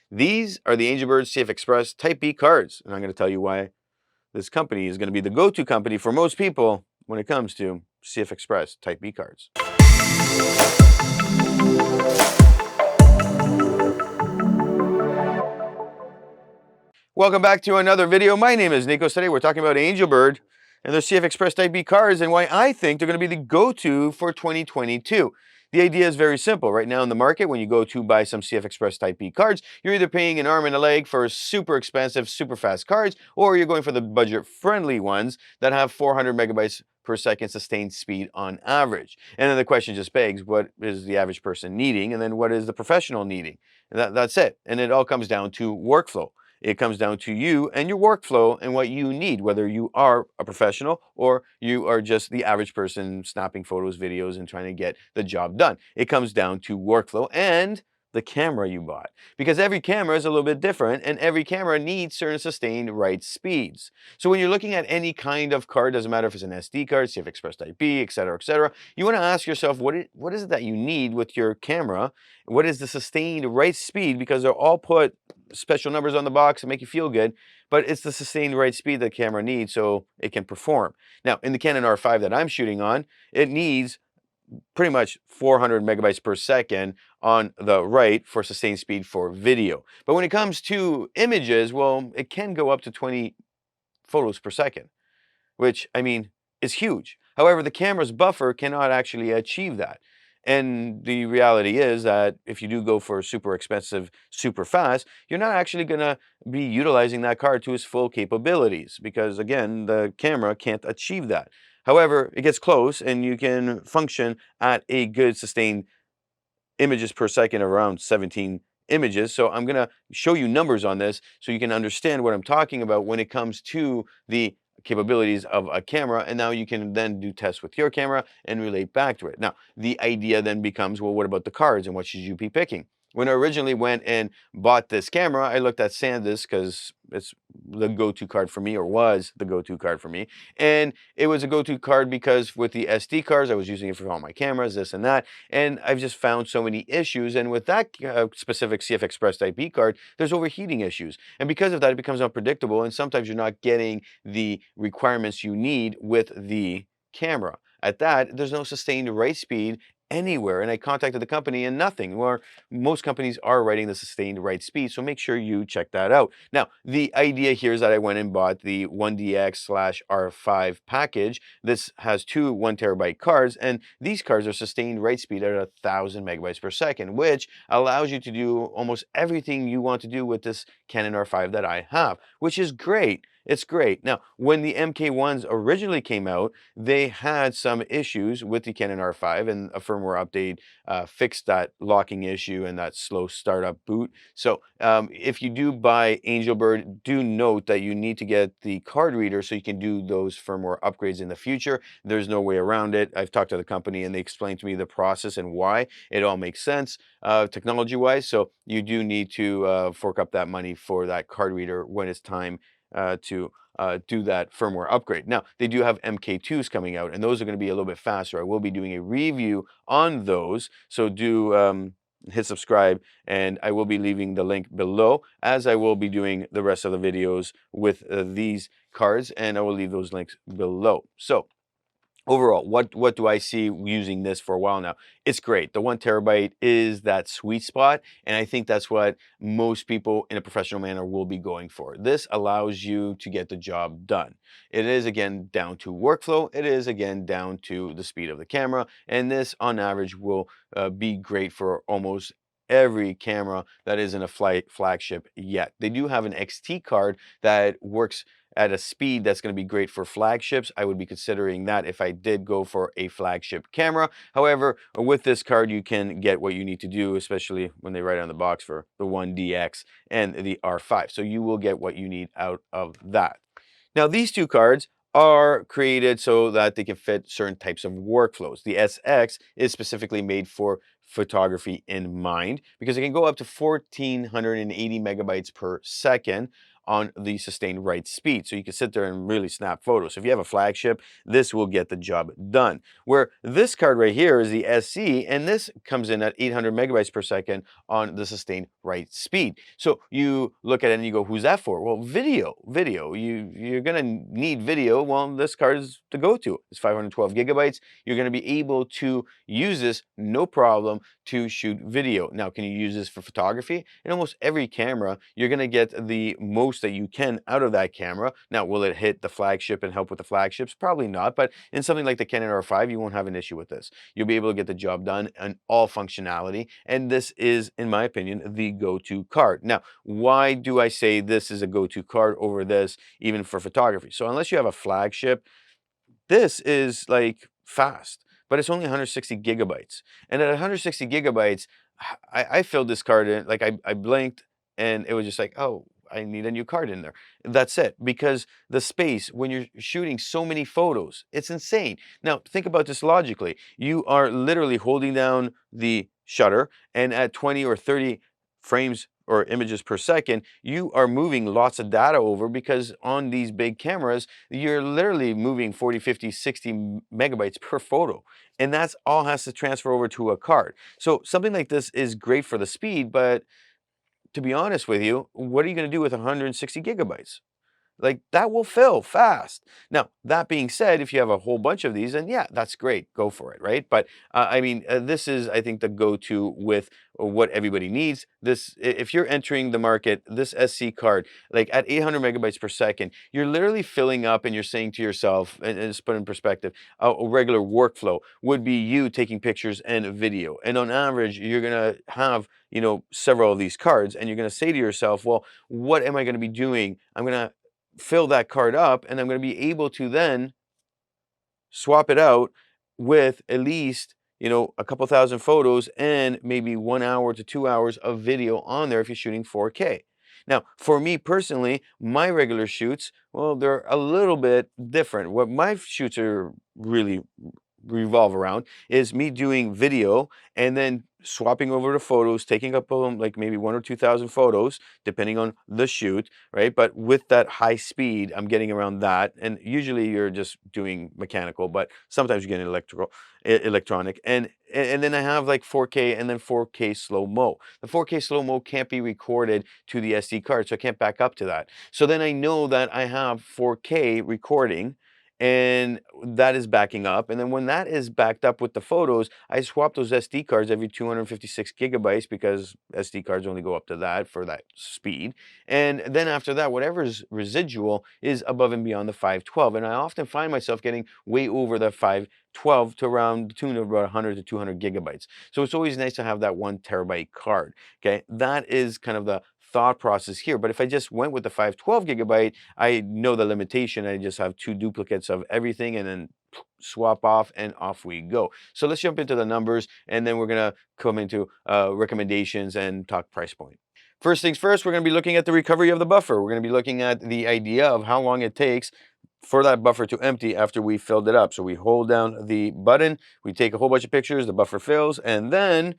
These are the Angelbird CFExpress Type B cards, and I'm going to tell you why this company is going to be the go-to company for most people when it comes to CFExpress Type B cards. Welcome back to another video. My name is Nico. Today we're talking about Angelbird and their CFExpress Type B cards and why I think they're going to be the go-to for 2022. The idea is very simple. Right now in the market, when you go to buy some CFExpress Type B cards, you're either paying an arm and a leg for super expensive, super fast cards, or you're going for the budget-friendly ones that have 400 megabytes per second sustained speed on average. And then the question just begs, what is the average person needing? And then what is the professional needing? And that's it. And it all comes down to workflow. It comes down to you and your workflow and what you need, whether you are a professional or you are just the average person snapping photos, videos, and trying to get the job done. It comes down to workflow and the camera you bought, because every camera is a little bit different and every camera needs certain sustained write speeds. So when you're looking at any kind of card, doesn't matter if it's an SD card, CFExpress Type B, etc., you want to ask yourself, what is it that you need with your camera? What is the sustained write speed? Because they're all put special numbers on the box and make you feel good, but it's the sustained write speed the camera needs so it can perform. Now, in the Canon R5 that I'm shooting on, it needs pretty much 400 megabytes per second on the write for sustained speed for video. But when it comes to images, well, it can go up to 20 photos per second, which, I mean, is huge. However, the camera's buffer cannot actually achieve that. And the reality is that if you do go for super expensive, super fast, you're not actually going to be utilizing that card to its full capabilities because, again, the camera can't achieve that. However, it gets close and you can function at a good sustained images per second of around 17 images. So I'm going to show you numbers on this so you can understand what I'm talking about when it comes to the capabilities of a camera, and now you can then do tests with your camera and relate back to it. Now, the idea then becomes, well, what about the cards and what should you be picking? When I originally went and bought this camera, I looked at SanDisk because it's the go-to card for me, or was the go-to card for me. And it was a go-to card because with the SD cards, I was using it for all my cameras, this and that. And I've just found so many issues. And with that specific CFExpress Type B card, there's overheating issues. And because of that, it becomes unpredictable. And sometimes you're not getting the requirements you need with the camera. At that, there's no sustained write speed anywhere. And I contacted the company and nothing. Where most companies are writing the sustained write speed, so make sure you check that out. Now, the idea here is that I went and bought the 1DX/R5 package. This has two 1 terabyte cards, and these cards are sustained write speed at 1,000 megabytes per second, which allows you to do almost everything you want to do with this Canon R5 that I have, which is great. It's great. Now, when the MK1s originally came out, they had some issues with the Canon R5, and a firmware update fixed that locking issue and that slow startup boot. So if you do buy Angelbird, do note that you need to get the card reader so you can do those firmware upgrades in the future. There's no way around it. I've talked to the company and they explained to me the process and why. It all makes sense technology-wise. So you do need to fork up that money for that card reader when it's time to do that firmware upgrade. Now, they do have MK2s coming out, and those are going to be a little bit faster. I will be doing a review on those, so do hit subscribe, and I will be leaving the link below, as I will be doing the rest of the videos with these cards, and I will leave those links below. So, overall, what do I see using this for a while now? It's great. The 1 terabyte is that sweet spot, and I think that's what most people in a professional manner will be going for. This allows you to get the job done. It is, again, down to workflow. It is, again, down to the speed of the camera, and this, on average, will be great for almost every camera that isn't a flagship yet. They do have an XT card that works at a speed that's going to be great for flagships. I would be considering that if I did go for a flagship camera. However, with this card, you can get what you need to do, especially when they write on the box for the 1DX and the R5. So you will get what you need out of that. Now, these two cards are created so that they can fit certain types of workflows. The SX is specifically made for photography in mind because it can go up to 1,480 megabytes per second on the sustained write speed. So you can sit there and really snap photos. So if you have a flagship, this will get the job done. Where this card right here is the SC, and this comes in at 800 megabytes per second on the sustained write speed. So you look at it and you go, who's that for? Well, video. You're gonna need video. Well, this card is the go-to. It's 512 gigabytes. You're gonna be able to use this no problem to shoot video. Now, can you use this for photography? In almost every camera, you're gonna get the most that you can out of that camera. Now, will it hit the flagship and help with the flagships? Probably not, but in something like the Canon R5, you won't have an issue with this. You'll be able to get the job done on all functionality, and this is, in my opinion, the go-to card. Now, why do I say this is a go-to card over this, even for photography? So unless you have a flagship, this is like fast, but it's only 160 gigabytes. And at 160 gigabytes, I filled this card in, like I blinked and it was just like, oh, I need a new card in there. That's it. Because the space, when you're shooting so many photos, it's insane. Now, think about this logically. You are literally holding down the shutter, and at 20 or 30 frames or images per second, you are moving lots of data over, because on these big cameras, you're literally moving 40, 50, 60 megabytes per photo. And that's all has to transfer over to a card. So something like this is great for the speed, but to be honest with you, what are you going to do with 160 gigabytes? Like, that will fill fast. Now, that being said, if you have a whole bunch of these, then yeah, that's great. Go for it, right? But I mean, this is, I think, the go-to with what everybody needs. This, if you're entering the market, this SC card, like at 800 megabytes per second, you're literally filling up, and you're saying to yourself, and just put in perspective, a regular workflow would be you taking pictures and video. And on average, you're gonna have, you know, several of these cards, and you're gonna say to yourself, well, what am I gonna be doing? I'm gonna fill that card up, and I'm going to be able to then swap it out with at least, you know, a couple thousand photos and maybe 1 hour to 2 hours of video on there if you're shooting 4K. Now, for me personally, my regular shoots, well, they're a little bit different. What my shoots are really revolve around is me doing video and then swapping over to photos, taking up like maybe 1 or 2 thousand photos, depending on the shoot, right? But with that high speed, I'm getting around that. And usually you're just doing mechanical, but sometimes you're getting electronic. And then I have like 4K and then 4K slow-mo. The 4K slow-mo can't be recorded to the SD card, so I can't back up to that. So then I know that I have 4K recording, and that is backing up. And then when that is backed up with the photos, I swap those SD cards every 256 gigabytes, because SD cards only go up to that for that speed. And then after that, whatever's residual is above and beyond the 512. And I often find myself getting way over the 512 to around the tune of about 100 to 200 gigabytes. So it's always nice to have that 1 terabyte card. Okay, that is kind of the thought process here. But if I just went with the 512 gigabyte, I know the limitation. I just have 2 duplicates of everything, and then swap off, and off we go. So let's jump into the numbers, and then we're gonna come into recommendations and talk price point. First things first, we're gonna be looking at the recovery of the buffer. We're gonna be looking at the idea of how long it takes for that buffer to empty after we filled it up. So we hold down the button, we take a whole bunch of pictures, the buffer fills, and then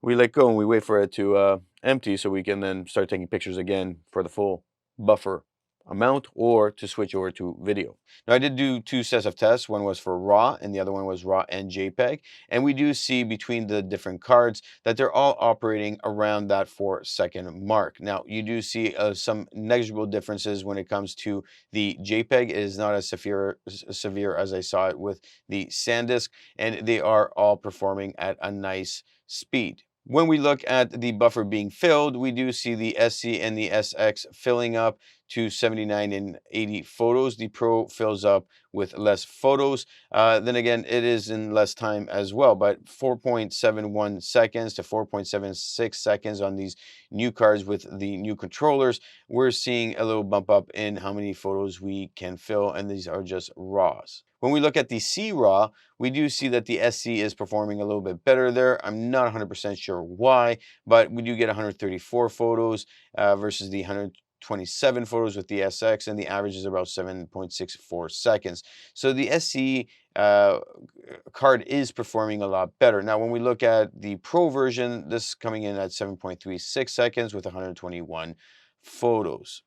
we let go and we wait for it to empty, so we can then start taking pictures again for the full buffer amount, or to switch over to video. Now, I did do 2 sets of tests. One was for RAW and the other one was RAW and JPEG. And we do see between the different cards that they're all operating around that 4-second mark. Now, you do see some negligible differences when it comes to the JPEG. It is not as severe as I saw it with the SanDisk, and they are all performing at a nice speed. When we look at the buffer being filled, we do see the SC and the SX filling up to 79 and 80 photos. The Pro fills up with less photos. Then again, it is in less time as well, but 4.71 seconds to 4.76 seconds on these new cards with the new controllers. We're seeing a little bump up in how many photos we can fill, and these are just RAWs. When we look at the C-RAW, we do see that the SC is performing a little bit better there. I'm not 100% sure why, but we do get 134 photos versus the 127 photos with the SX, and the average is about 7.64 seconds. So the SC card is performing a lot better. Now, when we look at the Pro version, this is coming in at 7.36 seconds with 121 photos.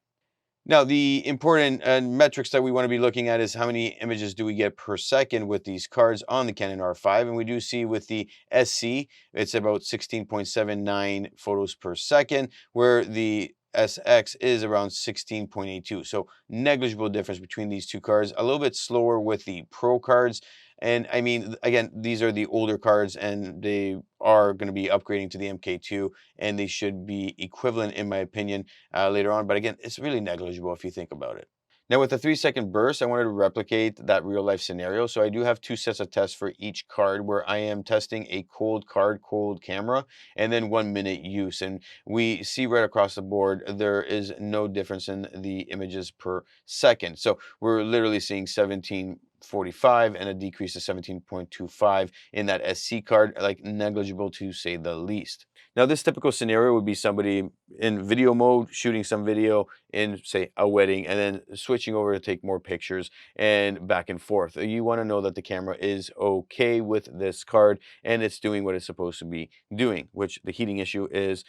Now, the important metrics that we want to be looking at is how many images do we get per second with these cards on the Canon R5. And we do see with the SC, it's about 16.79 photos per second, where the SX is around 16.82. So negligible difference between these two cards. A little bit slower with the Pro cards. And I mean, again, these are the older cards and they are going to be upgrading to the MK2 and they should be equivalent, in my opinion, later on. But again, it's really negligible if you think about it. Now with the 3-second burst, I wanted to replicate that real life scenario. So I do have 2 sets of tests for each card where I am testing a cold card, cold camera, and then 1 minute use. And we see right across the board, there is no difference in the images per second. So we're literally seeing 1745 and a decrease to 17.25 in that SC card, like negligible to say the least. Now, this typical scenario would be somebody in video mode shooting some video in, say, a wedding, and then switching over to take more pictures and back and forth. You want to know that the camera is okay with this card and it's doing what it's supposed to be doing, which the heating issue is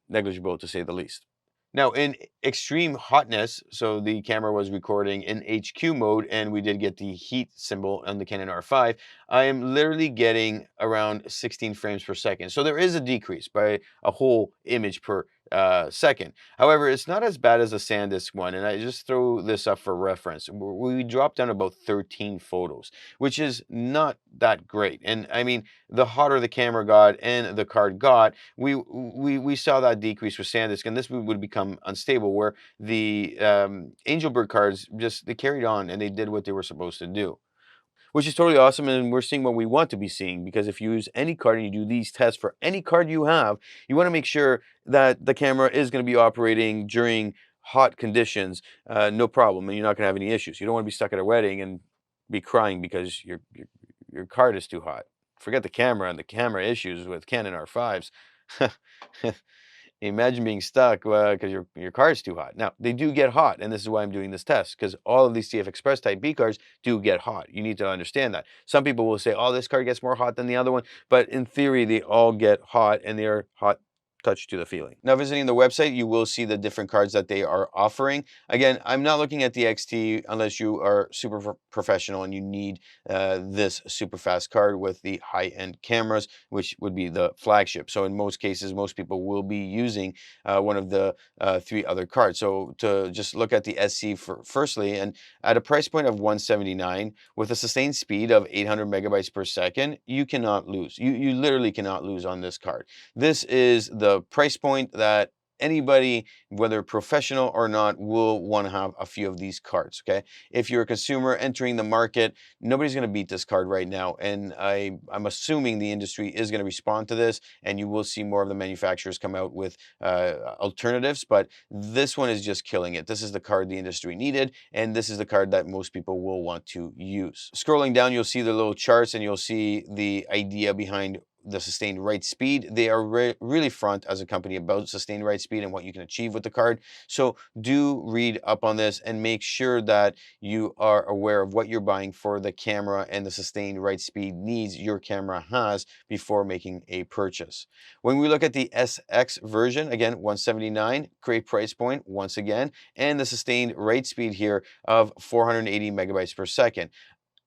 negligible to say the least. Now, in extreme hotness, so the camera was recording in HQ mode and we did get the heat symbol on the Canon R5, I am literally getting around 16 frames per second. So there is a decrease by a whole image per second. However, it's not as bad as the SanDisk one, and I just throw this up for reference. We dropped down about 13 photos, which is not that great. And I mean, the hotter the camera got and the card got, we saw that decrease with SanDisk, and this would become unstable, where the Angelbird cards just they carried on and they did what they were supposed to do, which is totally awesome. And we're seeing what we want to be seeing, because if you use any card and you do these tests for any card you have, you want to make sure that the camera is going to be operating during hot conditions, no problem, and you're not going to have any issues. You don't want to be stuck at a wedding and be crying because your card is too hot. Forget the camera and the camera issues with Canon R5s. Imagine being stuck because your car is too hot. Now, they do get hot, and this is why I'm doing this test, because all of these CFExpress Type B cars do get hot. You need to understand that. Some people will say, oh, this car gets more hot than the other one, but in theory, they all get hot, and they are hot touch to the feeling. Now, visiting the website, you will see the different cards that they are offering. Again, I'm not looking at the XT unless you are super professional and you need this super fast card with the high-end cameras, which would be the flagship. So in most cases, most people will be using one of the 3 other cards. So to just look at the SC firstly, and at a price point of $179 with a sustained speed of 800 megabytes per second, you cannot lose. You literally cannot lose on this card. This is the price point that anybody, whether professional or not, will want to have a few of these cards, okay? If you're a consumer entering the market, nobody's going to beat this card right now, and I'm assuming the industry is going to respond to this, and you will see more of the manufacturers come out with alternatives, but this one is just killing it. This is the card the industry needed, and this is the card that most people will want to use. Scrolling down, you'll see the little charts, and you'll see the idea behind the sustained write speed. They are really front as a company about sustained write speed and what you can achieve with the card. So do read up on this and make sure that you are aware of what you're buying for the camera and the sustained write speed needs your camera has before making a purchase. When we look at the SX version, again, 179, great price point once again, and the sustained write speed here of 480 megabytes per second.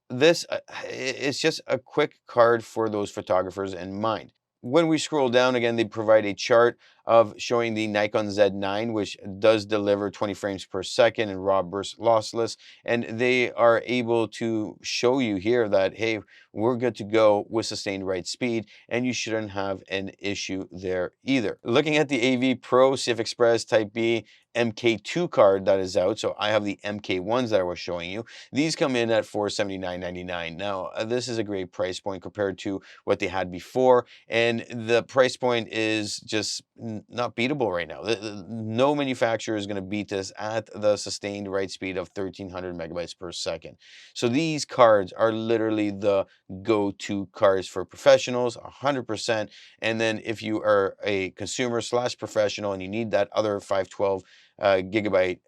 This is just a quick card for those photographers in mind. When we scroll down again, they provide a chart of showing the Nikon Z9, which does deliver 20 frames per second and raw burst lossless. And they are able to show you here that, hey, we're good to go with sustained write speed, and you shouldn't have an issue there either. Looking at the AV Pro CFExpress Type B MK2 card that is out, so I have the MK1s that I was showing you. These come in at $479.99. Now, this is a great price point compared to what they had before, and the price point is just not beatable right now. No manufacturer is going to beat this at the sustained write speed of 1300 megabytes per second. So these cards are literally the go-to cards for professionals, 100%. And then if you are a consumer slash professional and you need that other 512 gigabyte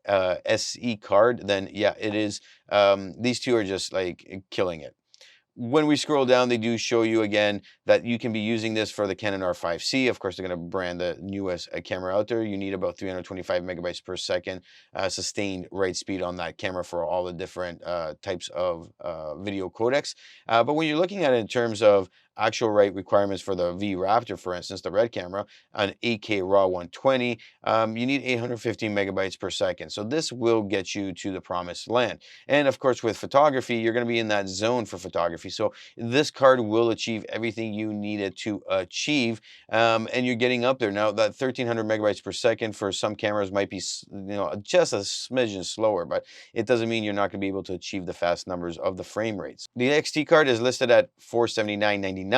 SE card, then yeah, it is. These two are just like killing it. when we scroll down, they do show you again that you can be using this for the Canon R5C. Of course, they're going to brand the newest camera out there. You need about 325 megabytes per second sustained write speed on that camera for all the different types of video codecs. But when you're looking at it in terms of actual write requirements for the V Raptor, for instance, the red camera, an 8K RAW 120, you need 815 megabytes per second. So this will get you to the promised land. And of course, with photography, you're going to be in that zone for photography. So this card will achieve everything you need it to achieve. And you're getting up there. Now, that 1300 megabytes per second for some cameras might be, just a smidgen slower, but it doesn't mean you're not going to be able to achieve the fast numbers of the frame rates. The XT card is listed at $479.99,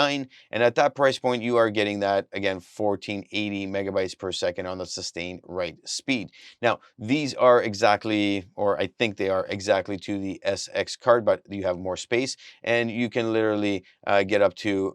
and at that price point, you are getting that, again, 1480 megabytes per second on the sustained write speed. Now, these are exactly, or I think they are exactly to the SX card, but you have more space, and you can literally get up to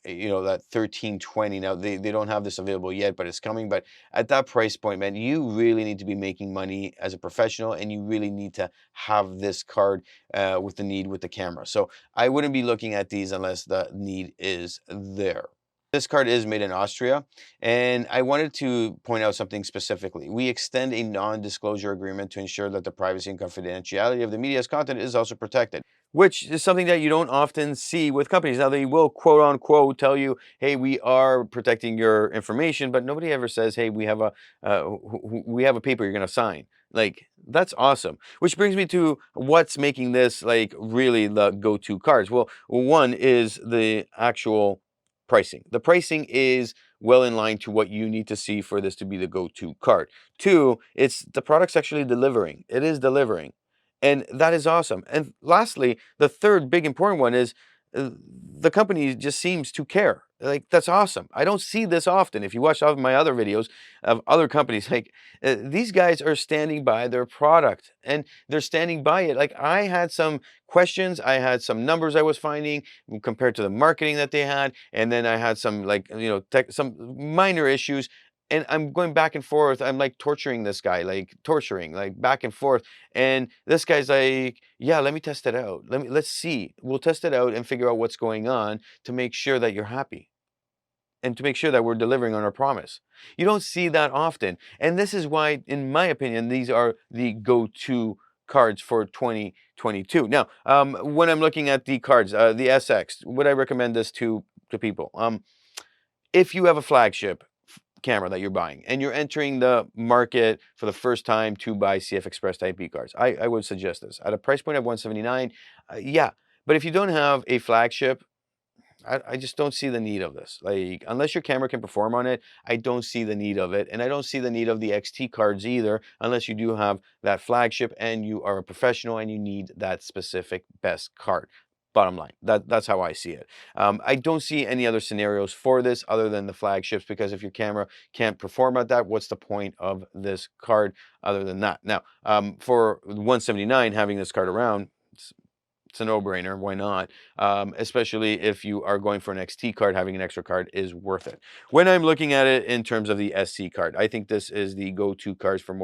that 1320. Now, they don't have this available yet, but it's coming. But at that price point, man, you really need to be making money as a professional, and you really need to have this card with the camera. So I wouldn't be looking at these unless the need is there. This card is made in Austria, and I wanted to point out something specifically. We extend a non-disclosure agreement to ensure that the privacy and confidentiality of the media's content is also protected, which is something that you don't often see with companies. Now, they will quote unquote tell you, hey, we are protecting your information, but nobody ever says, hey, we have a paper you're going to sign. Like, that's awesome. Which brings me to what's making this like really the go-to cards. Well, one is the actual pricing. The pricing is well in line to what you need to see for this to be the go-to card. Two, it's the product's actually delivering. It is delivering. And that is awesome. And lastly, the third big important one is the company just seems to care. Like, that's awesome. I don't see this often. If you watch all of my other videos of other companies, like these guys are standing by their product and they're standing by it. Like, I had some questions, I had some numbers I was finding compared to the marketing that they had, and then I had some some minor issues. And I'm going back and forth. I'm like torturing this guy, like torturing, like back and forth. And this guy's like, yeah, let me test it out. Let's see. We'll test it out and figure out what's going on to make sure that you're happy and to make sure that we're delivering on our promise. You don't see that often. And this is why, in my opinion, these are the go-to cards for 2022. Now, when I'm looking at the cards, the SX, would I recommend this to people? If you have a flagship camera that you're buying and you're entering the market for the first time to buy CFExpress Type B cards, I would suggest this. At a price point of $179, yeah. But if you don't have a flagship, I just don't see the need of this. Like, unless your camera can perform on it, I don't see the need of it. And I don't see the need of the XT cards either, unless you do have that flagship and you are a professional and you need that specific best card. Bottom line, that's how I see it. I don't see any other scenarios for this other than the flagships, because if your camera can't perform at that, what's the point of this card other than that? Now, for 179, having this card around, it's a no-brainer. Why not? Especially if you are going for an XT card, having an extra card is worth it. When I'm looking at it in terms of the SC card, I think this is the go-to cards for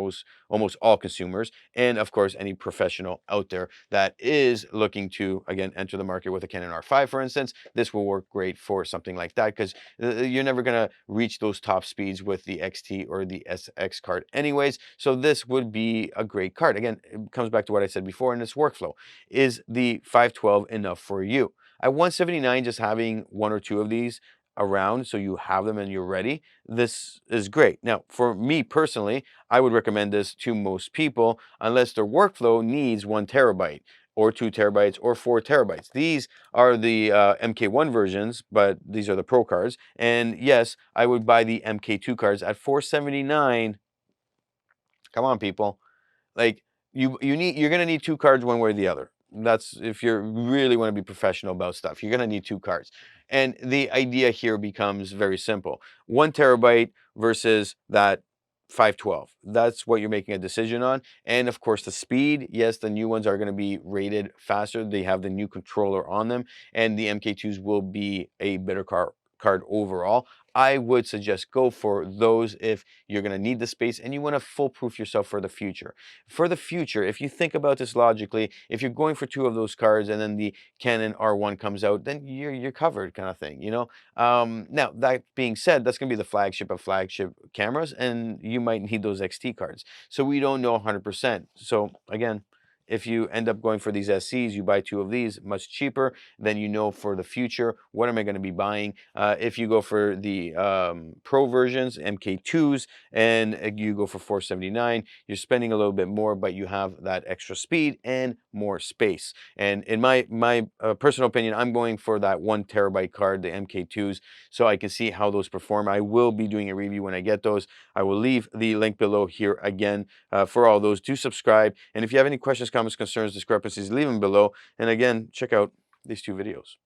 almost all consumers, and of course, any professional out there that is looking to, again, enter the market with a Canon R5, for instance. This will work great for something like that, because you're never going to reach those top speeds with the XT or the SX card anyways. So this would be a great card. Again, it comes back to what I said before in this workflow. Is the 512 enough for you? At 179, just having one or two of these around so you have them and you're ready, this is great. Now, for me personally, I would recommend this to most people unless their workflow needs 1 terabyte or 2 terabytes or 4 terabytes. These are the MK1 versions, but these are the Pro cards. And yes, I would buy the MK2 cards at $479. Come on, people. Like, you're gonna need 2 cards one way or the other. That's if you really want to be professional about stuff. You're gonna need 2 cards. And the idea here becomes very simple. 1 terabyte versus that 512. That's what you're making a decision on. And of course, the speed. Yes, the new ones are going to be rated faster. They have the new controller on them, and the MK2s will be a better card overall, I would suggest go for those if you're going to need the space and you want to foolproof yourself for the future. For the future, if you think about this logically, if you're going for two of those cards and then the Canon R1 comes out, then you're covered, kind of thing, you know. Now that being said, that's going to be the flagship of flagship cameras, and you might need those XT cards. So we don't know 100%. So again, if you end up going for these SCs, you buy two of these, much cheaper. Then you know for the future, what am I going to be buying? If you go for the Pro versions, MK2s, and you go for $479, you're spending a little bit more, but you have that extra speed and more space. And in my personal opinion, I'm going for that 1 terabyte card, the MK2s, so I can see how those perform. I will be doing a review when I get those. I will leave the link below here again for all those. Do subscribe, and if you have any questions, comments, concerns, discrepancies, leave them below. And again, check out these two videos.